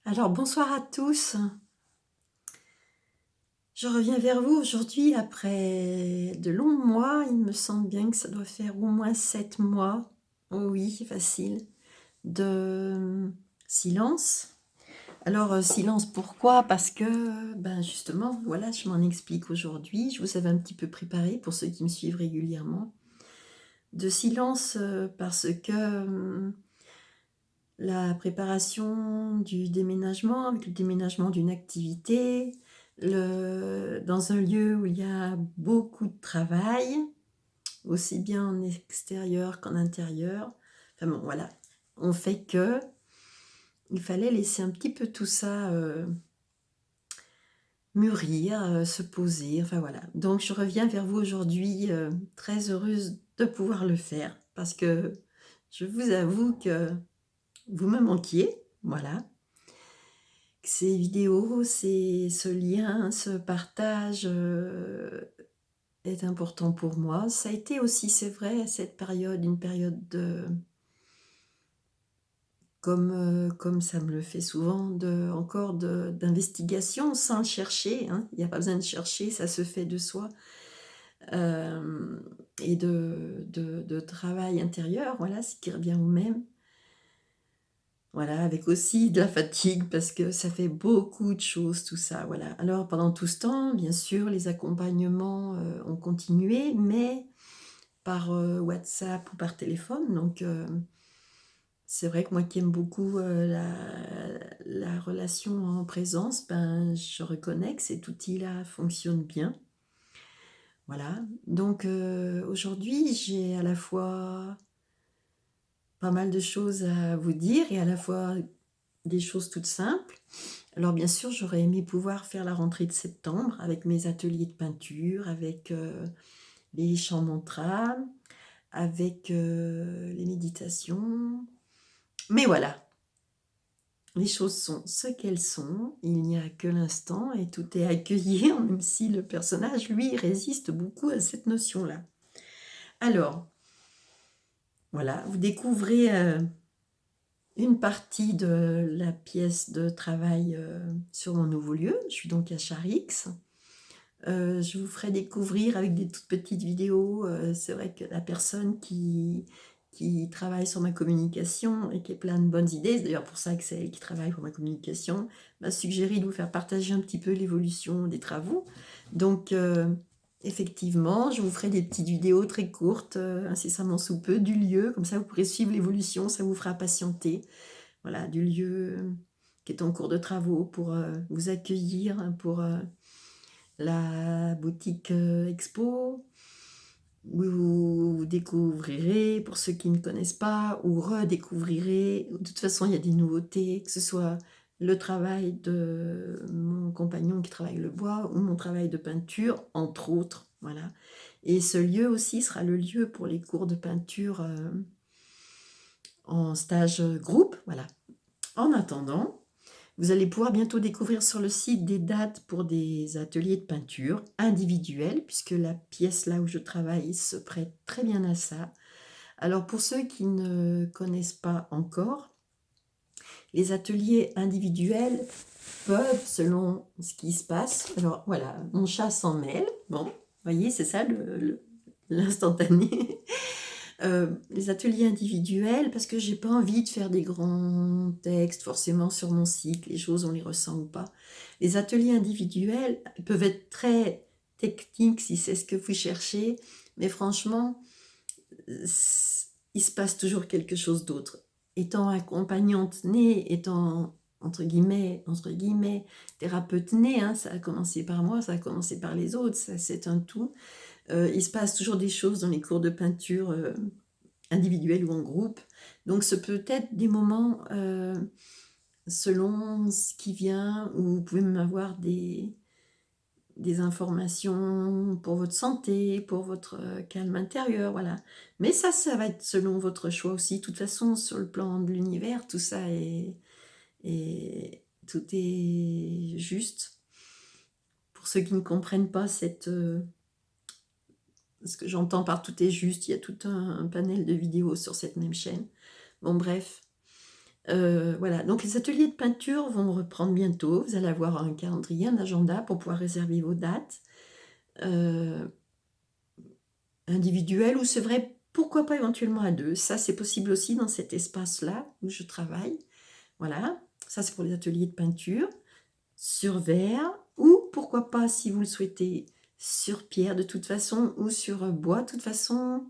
Alors bonsoir à tous. Je reviens vers vous aujourd'hui après de longs mois. Il me semble bien que ça doit faire au moins 7 mois. Oh oui, facile. De silence. Alors silence pourquoi? Parce que justement, voilà, je m'en explique aujourd'hui. Je vous avais un petit peu préparé pour ceux qui me suivent régulièrement. De silence parce que la préparation du déménagement, avec le déménagement d'une activité, dans un lieu où il y a beaucoup de travail, aussi bien en extérieur qu'en intérieur. Enfin bon, voilà. On fait que il fallait laisser un petit peu tout ça mûrir, se poser, enfin voilà. Donc je reviens vers vous aujourd'hui, très heureuse de pouvoir le faire, parce que je vous avoue que vous me manquiez, voilà. Ces vidéos, ce lien, ce partage est important pour moi. Ça a été aussi, c'est vrai, à cette période, une période comme ça me le fait souvent, d'investigation sans le chercher, hein. Il n'y a pas besoin de chercher, ça se fait de soi. Euh, et de travail intérieur, voilà, ce qui revient au même. Voilà, avec aussi de la fatigue parce que ça fait beaucoup de choses tout ça, voilà. Alors pendant tout ce temps, bien sûr, les accompagnements, ont continué, mais par, WhatsApp ou par téléphone. Donc c'est vrai que moi qui aime beaucoup, la relation en présence, je reconnais que cet outil-là fonctionne bien. Voilà, donc aujourd'hui, j'ai à la fois pas mal de choses à vous dire et à la fois des choses toutes simples. Alors bien sûr, j'aurais aimé pouvoir faire la rentrée de septembre avec mes ateliers de peinture, avec les chants mantras, avec les méditations. Mais voilà, les choses sont ce qu'elles sont, il n'y a que l'instant et tout est à accueillir, même si le personnage, lui, résiste beaucoup à cette notion-là. Alors, voilà, vous découvrez une partie de la pièce de travail sur mon nouveau lieu. Je suis donc à Charix. Je vous ferai découvrir avec des toutes petites vidéos. C'est vrai que la personne qui travaille sur ma communication et qui est plein de bonnes idées, c'est d'ailleurs pour ça que c'est elle qui travaille pour ma communication, m'a suggéré de vous faire partager un petit peu l'évolution des travaux. Donc, effectivement, je vous ferai des petites vidéos très courtes, incessamment sous peu, du lieu. Comme ça, vous pourrez suivre l'évolution, ça vous fera patienter. Voilà, du lieu qui est en cours de travaux pour vous accueillir, pour la boutique expo, où vous découvrirez, pour ceux qui ne connaissent pas, ou redécouvrirez. De toute façon, il y a des nouveautés, que ce soit le travail de mon compagnon qui travaille le bois, ou mon travail de peinture, entre autres. Voilà. Et ce lieu aussi sera le lieu pour les cours de peinture en stage groupe. Voilà. En attendant, vous allez pouvoir bientôt découvrir sur le site des dates pour des ateliers de peinture individuels, puisque la pièce là où je travaille se prête très bien à ça. Alors pour ceux qui ne connaissent pas encore, les ateliers individuels peuvent, selon ce qui se passe, alors voilà, mon chat s'en mêle, bon, vous voyez, c'est ça l'instantané. Les ateliers individuels, parce que j'ai pas envie de faire des grands textes forcément sur mon site, les choses on les ressent ou pas. Les ateliers individuels peuvent être très techniques si c'est ce que vous cherchez, mais franchement, il se passe toujours quelque chose d'autre. Étant accompagnante née, étant entre guillemets, thérapeute née, hein, ça a commencé par moi, ça a commencé par les autres, ça c'est un tout. Il se passe toujours des choses dans les cours de peinture individuel ou en groupe. Donc ce peut être des moments selon ce qui vient, où vous pouvez même avoir des informations pour votre santé, pour votre calme intérieur, voilà. Mais ça va être selon votre choix aussi. De toute façon, sur le plan de l'univers, tout ça tout est juste. Pour ceux qui ne comprennent pas ce que j'entends par tout est juste, il y a tout un panel de vidéos sur cette même chaîne. Bon, bref. Voilà, donc les ateliers de peinture vont reprendre bientôt. Vous allez avoir un calendrier, un agenda pour pouvoir réserver vos dates. Individuelles ou c'est vrai, pourquoi pas éventuellement à 2. Ça, c'est possible aussi dans cet espace-là où je travaille. Voilà, ça c'est pour les ateliers de peinture. Sur verre ou pourquoi pas, si vous le souhaitez, sur pierre de toute façon ou sur bois. De toute façon,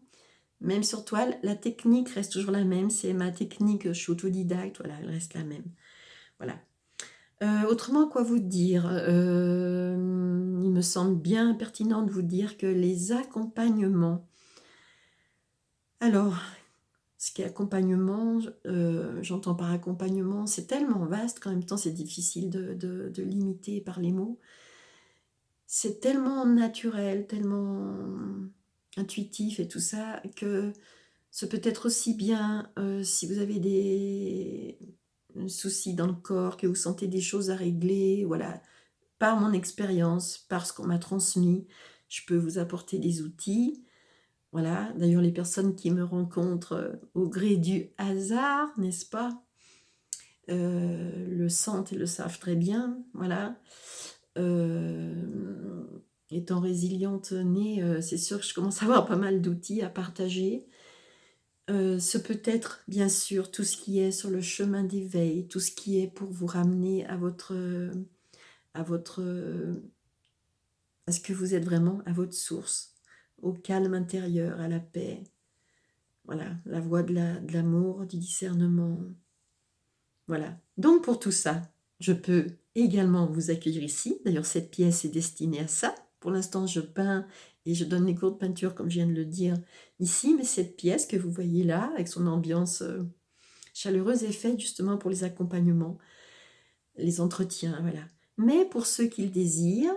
même sur toile, la technique reste toujours la même. C'est ma technique, je suis autodidacte, voilà, elle reste la même. Voilà. Autrement, quoi vous dire? Il me semble bien pertinent de vous dire que les accompagnements. Alors, ce qui est accompagnement, j'entends par accompagnement, c'est tellement vaste qu'en même temps c'est difficile de limiter par les mots. C'est tellement naturel, tellement intuitif et tout ça, que ce peut être aussi bien si vous avez des soucis dans le corps, que vous sentez des choses à régler, voilà. Par mon expérience, par ce qu'on m'a transmis, je peux vous apporter des outils. Voilà, d'ailleurs les personnes qui me rencontrent au gré du hasard, n'est-ce pas, le sentent et le savent très bien, voilà. Étant résiliente née, c'est sûr que je commence à avoir pas mal d'outils à partager. Ce peut être, bien sûr, tout ce qui est sur le chemin d'éveil, tout ce qui est pour vous ramener à ce que vous êtes vraiment, à votre source, au calme intérieur, à la paix. Voilà, la voie de l'amour, du discernement. Voilà. Donc pour tout ça, je peux également vous accueillir ici. D'ailleurs, cette pièce est destinée à ça. Pour l'instant, je peins et je donne les cours de peinture, comme je viens de le dire, ici. Mais cette pièce que vous voyez là, avec son ambiance chaleureuse, est faite justement pour les accompagnements, les entretiens, voilà. Mais pour ceux qui le désirent,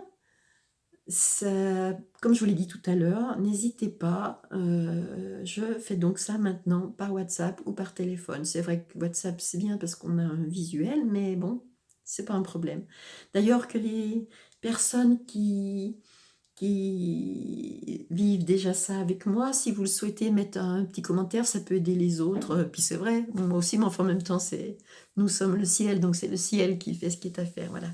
ça, comme je vous l'ai dit tout à l'heure, n'hésitez pas, je fais donc ça maintenant par WhatsApp ou par téléphone. C'est vrai que WhatsApp c'est bien parce qu'on a un visuel, mais bon, c'est pas un problème. D'ailleurs que les personnes qui vivent déjà ça avec moi, si vous le souhaitez, mettre un petit commentaire, ça peut aider les autres. Puis c'est vrai, moi aussi, mais enfin, en même temps, nous sommes le ciel, donc c'est le ciel qui fait ce qui est à faire, voilà.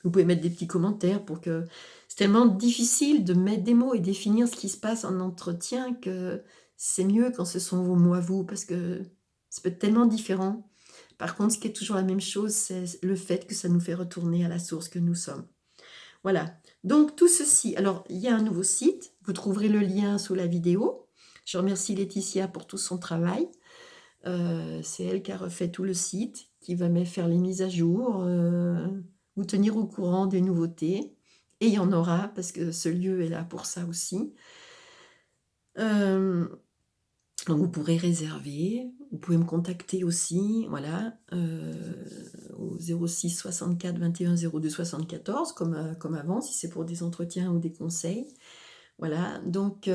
Vous pouvez mettre des petits commentaires pour que... C'est tellement difficile de mettre des mots et définir ce qui se passe en entretien que c'est mieux quand ce sont vos mots à vous, parce que ça peut être tellement différent. Par contre, ce qui est toujours la même chose, c'est le fait que ça nous fait retourner à la source que nous sommes. Voilà. Donc, tout ceci. Alors, il y a un nouveau site. Vous trouverez le lien sous la vidéo. Je remercie Laetitia pour tout son travail. C'est elle qui a refait tout le site, qui va même faire les mises à jour, vous tenir au courant des nouveautés. Et il y en aura, parce que ce lieu est là pour ça aussi. Donc vous pourrez réserver, vous pouvez me contacter aussi, voilà, au 06 64 21 02 74, comme avant, si c'est pour des entretiens ou des conseils. Voilà, donc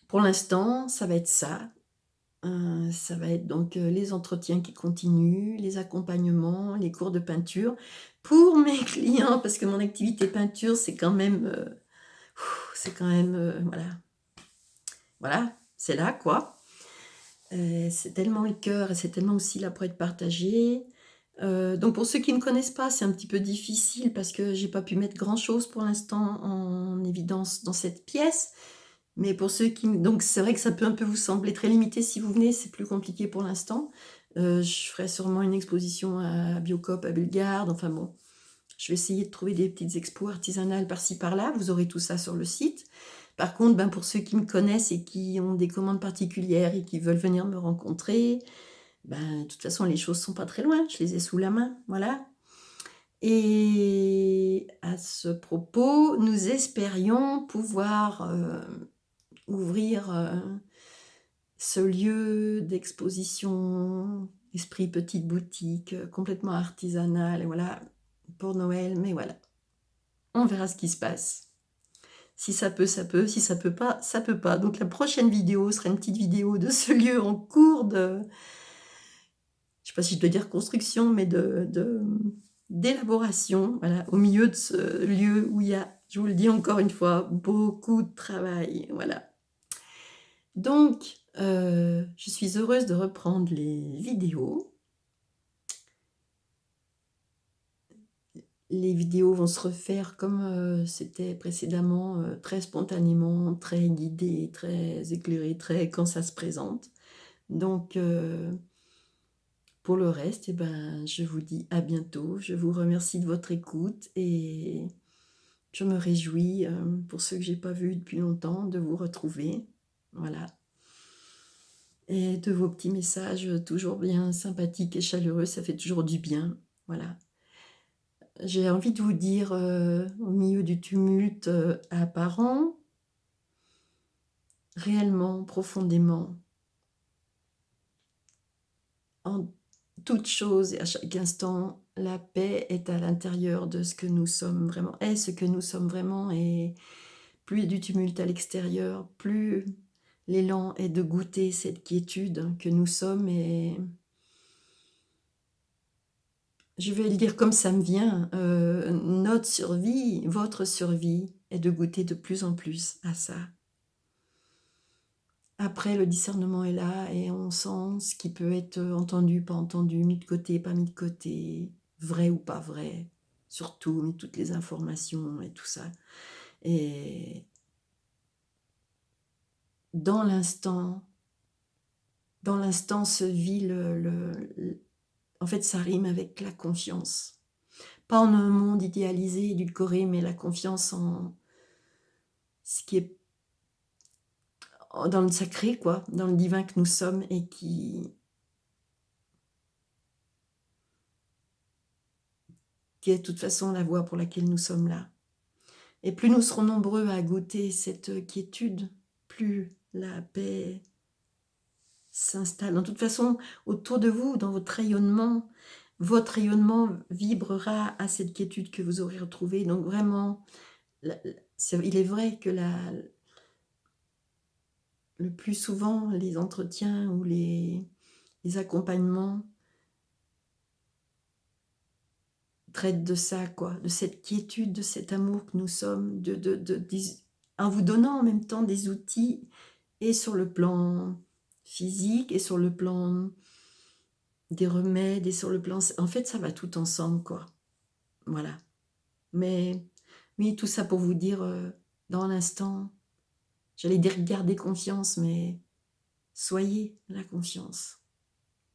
pour l'instant, ça va être ça. Ça va être donc les entretiens qui continuent, les accompagnements, les cours de peinture pour mes clients, parce que mon activité peinture, c'est quand même, voilà, c'est là, quoi. C'est tellement le cœur et c'est tellement aussi là pour être partagé. Donc pour ceux qui ne me connaissent pas, c'est un petit peu difficile parce que j'ai pas pu mettre grand-chose pour l'instant en évidence dans cette pièce. Mais pour ceux qui... Donc c'est vrai que ça peut un peu vous sembler très limité si vous venez, c'est plus compliqué pour l'instant. Je ferai sûrement une exposition à Biocop, à Bellegarde, enfin bon. Je vais essayer de trouver des petites expos artisanales par-ci par-là, vous aurez tout ça sur le site. Par contre, pour ceux qui me connaissent et qui ont des commandes particulières et qui veulent venir me rencontrer, de toute façon les choses sont pas très loin, je les ai sous la main, voilà. Et à ce propos, nous espérions pouvoir ouvrir ce lieu d'exposition, esprit petite boutique, complètement artisanale, voilà, pour Noël, mais voilà, on verra ce qui se passe. Si ça peut, ça peut, si ça peut pas, ça peut pas. Donc la prochaine vidéo sera une petite vidéo de ce lieu en cours de, je sais pas si je dois dire construction, mais d'élaboration, voilà, au milieu de ce lieu où il y a, je vous le dis encore une fois, beaucoup de travail, voilà. Donc, je suis heureuse de reprendre les vidéos. Les vidéos vont se refaire comme, c'était précédemment, très spontanément, très guidées, très éclairées, très quand ça se présente. Donc, pour le reste, eh ben, je vous dis à bientôt. Je vous remercie de votre écoute et je me réjouis, pour ceux que j'ai pas vus depuis longtemps, de vous retrouver. Voilà. Et de vos petits messages, toujours bien sympathiques et chaleureux, ça fait toujours du bien. Voilà. J'ai envie de vous dire, au milieu du tumulte, apparent, réellement, profondément, en toute chose et à chaque instant, la paix est à l'intérieur de ce que nous sommes vraiment, est ce que nous sommes vraiment, et plus il y a du tumulte à l'extérieur, plus l'élan est de goûter cette quiétude que nous sommes. Et je vais le dire comme ça me vient, notre survie, votre survie est de goûter de plus en plus à ça. Après, le discernement est là et on sent ce qui peut être entendu, pas entendu, mis de côté, pas mis de côté, vrai ou pas vrai, surtout, mis toutes les informations et tout ça. Et dans l'instant se vit en fait, ça rime avec la confiance. Pas en un monde idéalisé, édulcoré, mais la confiance en ce qui est dans le sacré, quoi, dans le divin que nous sommes et qui est de toute façon la voie pour laquelle nous sommes là. Et plus nous serons nombreux à goûter cette quiétude, plus la paix s'installe. De toute façon, autour de vous, dans votre rayonnement vibrera à cette quiétude que vous aurez retrouvée. Donc vraiment, il est vrai que le plus souvent, les entretiens ou les accompagnements traitent de ça, quoi, de cette quiétude, de cet amour que nous sommes, en vous donnant en même temps des outils, et sur le plan physique, et sur le plan des remèdes, et sur le plan... En fait, ça va tout ensemble, quoi. Voilà. Mais oui, tout ça pour vous dire, dans l'instant, j'allais dire gardez confiance, mais soyez la confiance,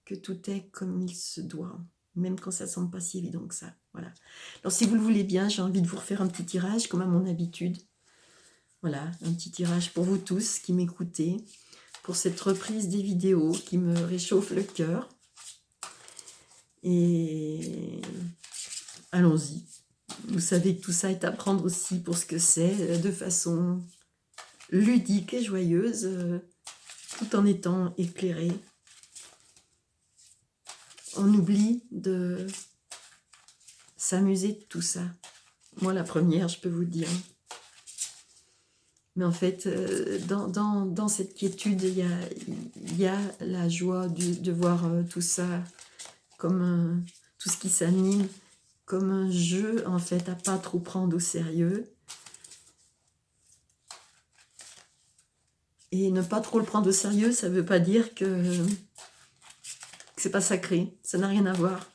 que tout est comme il se doit, même quand ça ne semble pas si évident que ça. Voilà. Alors, si vous le voulez bien, j'ai envie de vous refaire un petit tirage, comme à mon habitude. Voilà, un petit tirage pour vous tous qui m'écoutez, pour cette reprise des vidéos qui me réchauffe le cœur. Et allons-y. Vous savez que tout ça est à prendre aussi pour ce que c'est, de façon ludique et joyeuse, tout en étant éclairé. On oublie de s'amuser de tout ça. Moi, la première, je peux vous dire. Mais en fait, dans cette quiétude, il y a la joie de voir tout ça comme tout ce qui s'anime, comme un jeu, en fait, à pas trop prendre au sérieux. Et ne pas trop le prendre au sérieux, ça ne veut pas dire que c'est pas sacré. Ça n'a rien à voir.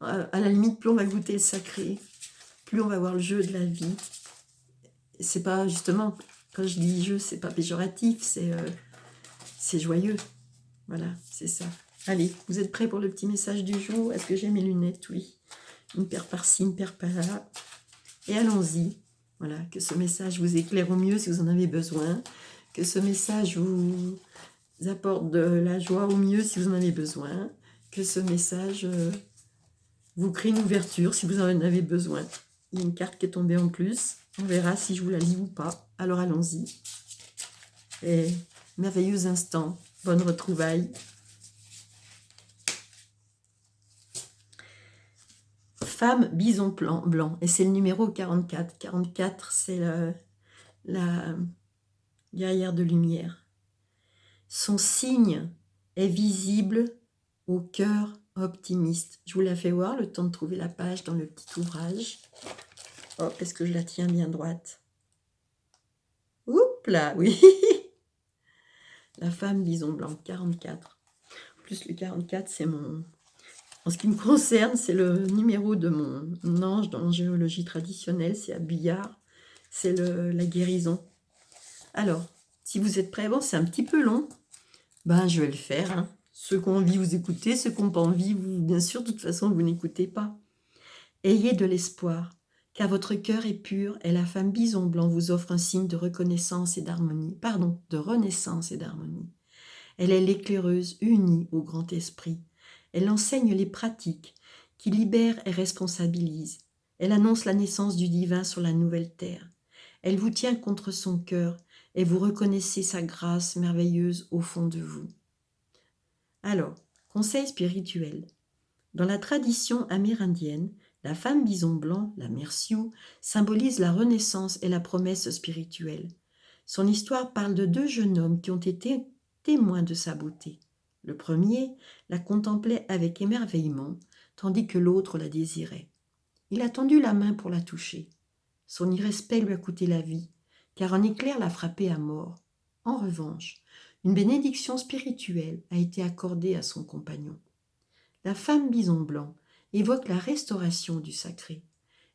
À la limite, plus on va goûter le sacré, plus on va voir le jeu de la vie. C'est pas, justement, quand je dis jeu, c'est pas péjoratif, c'est joyeux. Voilà, c'est ça. Allez, vous êtes prêts pour le petit message du jour? Est-ce que j'ai mes lunettes? Oui. Une paire par-ci, une paire par-là. Et allons-y. Voilà, que ce message vous éclaire au mieux si vous en avez besoin. Que ce message vous apporte de la joie au mieux si vous en avez besoin. Que ce message vous crée une ouverture si vous en avez besoin. Il y a une carte qui est tombée en plus. On verra si je vous la lis ou pas. Alors allons-y. Et merveilleux instant. Bonne retrouvaille. Femme bison blanc. Et c'est le numéro 44. 44, c'est la guerrière de lumière. Son signe est visible au cœur optimiste. Je vous la fais voir, le temps de trouver la page dans le petit ouvrage. Hop, est-ce que je la tiens bien droite? Oups là, oui. La femme bison blanc, 44. En plus, le 44, c'est mon... En ce qui me concerne, c'est le numéro de mon ange dans l'angéologie traditionnelle, c'est à Billard, c'est la guérison. Alors, si vous êtes prêts, bon, c'est un petit peu long, ben je vais le faire. Hein. Ceux qui ont envie, vous écoutez, ceux qui n'ont pas envie, vous, bien sûr, de toute façon, vous n'écoutez pas. Ayez de l'espoir, car votre cœur est pur et la femme bison blanc vous offre un signe de reconnaissance et d'harmonie, de renaissance et d'harmonie. Elle est l'éclaireuse unie au grand esprit. Elle enseigne les pratiques qui libèrent et responsabilisent. Elle annonce la naissance du divin sur la nouvelle terre. Elle vous tient contre son cœur et vous reconnaissez sa grâce merveilleuse au fond de vous. Alors, conseil spirituel. Dans la tradition amérindienne, la femme bison blanc, la mère Sioux, symbolise la renaissance et la promesse spirituelle. Son histoire parle de 2 jeunes hommes qui ont été témoins de sa beauté. Le premier la contemplait avec émerveillement, tandis que l'autre la désirait. Il a tendu la main pour la toucher. Son irrespect lui a coûté la vie, car un éclair l'a frappé à mort. En revanche, une bénédiction spirituelle a été accordée à son compagnon. La femme bison blanc évoque la restauration du sacré.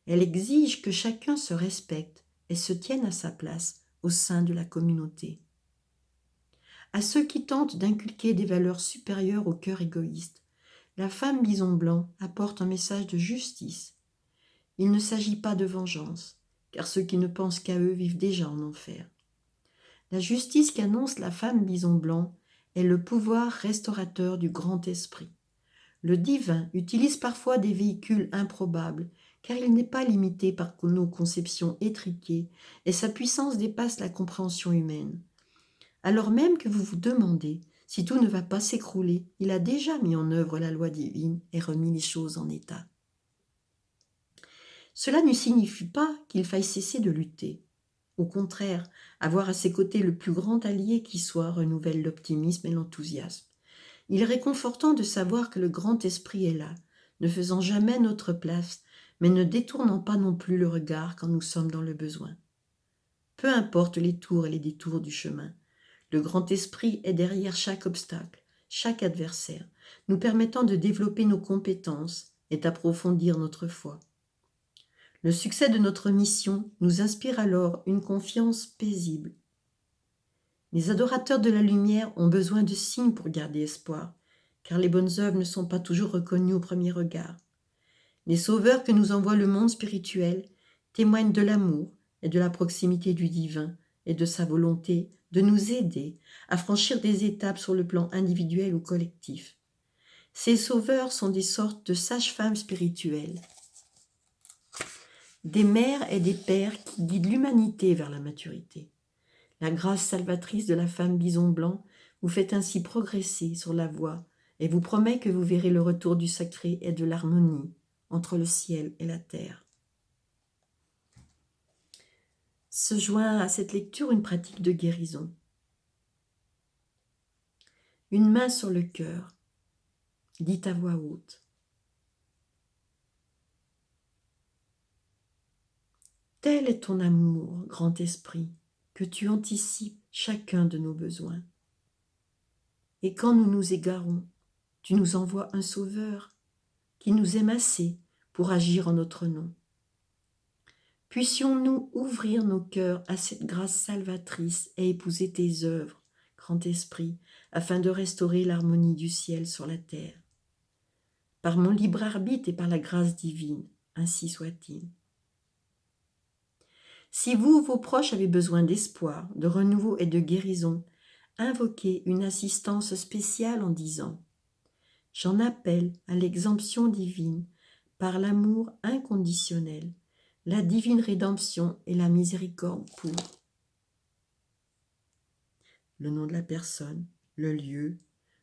Elle exige que chacun se respecte et se tienne à sa place au sein de la communauté. À ceux qui tentent d'inculquer des valeurs supérieures au cœur égoïste, la femme bison blanc apporte un message de justice. Il ne s'agit pas de vengeance, car ceux qui ne pensent qu'à eux vivent déjà en enfer. La justice qu'annonce la femme bison blanc est le pouvoir restaurateur du grand esprit. Le divin utilise parfois des véhicules improbables, car il n'est pas limité par nos conceptions étriquées et sa puissance dépasse la compréhension humaine. Alors même que vous vous demandez si tout ne va pas s'écrouler, il a déjà mis en œuvre la loi divine et remis les choses en état. Cela ne signifie pas qu'il faille cesser de lutter. Au contraire, avoir à ses côtés le plus grand allié qui soit renouvelle l'optimisme et l'enthousiasme. Il est réconfortant de savoir que le grand esprit est là, ne faisant jamais notre place, mais ne détournant pas non plus le regard quand nous sommes dans le besoin. Peu importe les tours et les détours du chemin, le grand esprit est derrière chaque obstacle, chaque adversaire, nous permettant de développer nos compétences et d'approfondir notre foi. Le succès de notre mission nous inspire alors une confiance paisible. Les adorateurs de la lumière ont besoin de signes pour garder espoir, car les bonnes œuvres ne sont pas toujours reconnues au premier regard. Les sauveurs que nous envoie le monde spirituel témoignent de l'amour et de la proximité du divin et de sa volonté de nous aider à franchir des étapes sur le plan individuel ou collectif. Ces sauveurs sont des sortes de sages-femmes spirituelles, des mères et des pères qui guident l'humanité vers la maturité. La grâce salvatrice de la femme bison blanc vous fait ainsi progresser sur la voie et vous promet que vous verrez le retour du sacré et de l'harmonie entre le ciel et la terre. Se joint à cette lecture une pratique de guérison. Une main sur le cœur, dites à voix haute. Tel est ton amour, grand esprit, que tu anticipes chacun de nos besoins. Et quand nous nous égarons, tu nous envoies un sauveur qui nous aime assez pour agir en notre nom. Puissions-nous ouvrir nos cœurs à cette grâce salvatrice et épouser tes œuvres, grand esprit, afin de restaurer l'harmonie du ciel sur la terre. Par mon libre arbitre et par la grâce divine, ainsi soit-il. Si vous ou vos proches avez besoin d'espoir, de renouveau et de guérison, invoquez une assistance spéciale en disant « J'en appelle à l'exemption divine par l'amour inconditionnel, la divine rédemption et la miséricorde pour le nom de la personne, le lieu,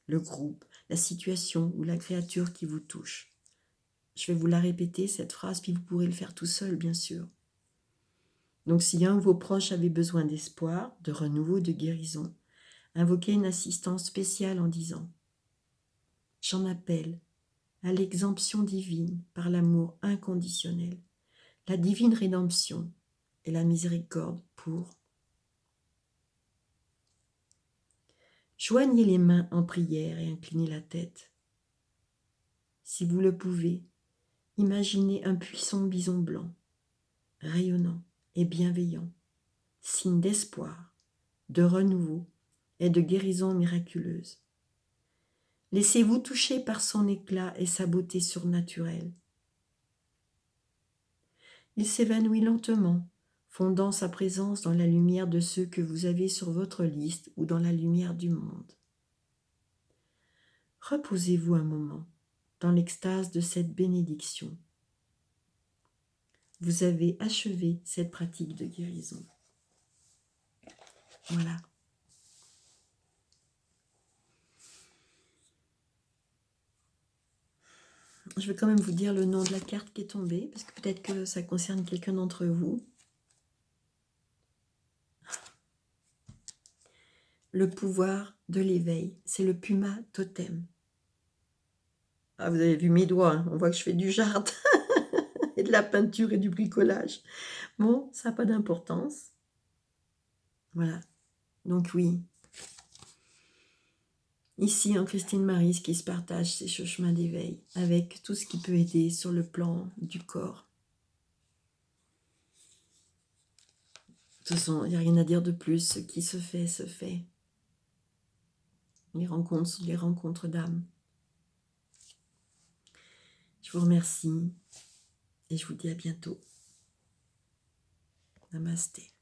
le groupe, la situation ou la créature qui vous touche. » Je vais vous la répéter, cette phrase, puis vous pourrez le faire tout seul, bien sûr. Donc, si un de vos proches avait besoin d'espoir, de renouveau, de guérison, invoquez une assistance spéciale en disant « J'en appelle à l'exemption divine par l'amour inconditionnel, la divine rédemption et la miséricorde pour » Joignez les mains en prière et inclinez la tête. Si vous le pouvez, imaginez un puissant bison blanc, rayonnant et bienveillant, signe d'espoir, de renouveau et de guérison miraculeuse. Laissez-vous toucher par son éclat et sa beauté surnaturelle. Il s'évanouit lentement, fondant sa présence dans la lumière de ceux que vous avez sur votre liste ou dans la lumière du monde. Reposez-vous un moment dans l'extase de cette bénédiction. Vous avez achevé cette pratique de guérison. Voilà. Je vais quand même vous dire le nom de la carte qui est tombée, parce que peut-être que ça concerne quelqu'un d'entre vous. Le pouvoir de l'éveil, c'est le Puma Totem. Ah, vous avez vu mes doigts, hein, on voit que je fais du jardin et de la peinture et du bricolage. Bon, ça n'a pas d'importance. Voilà. Donc oui. Ici, en Christine Maris qui se partage ses chemins d'éveil avec tout ce qui peut aider sur le plan du corps. De toute façon, il n'y a rien à dire de plus. Ce qui se fait, se fait. Les rencontres sont les rencontres d'âme. Je vous remercie et je vous dis à bientôt. Namasté.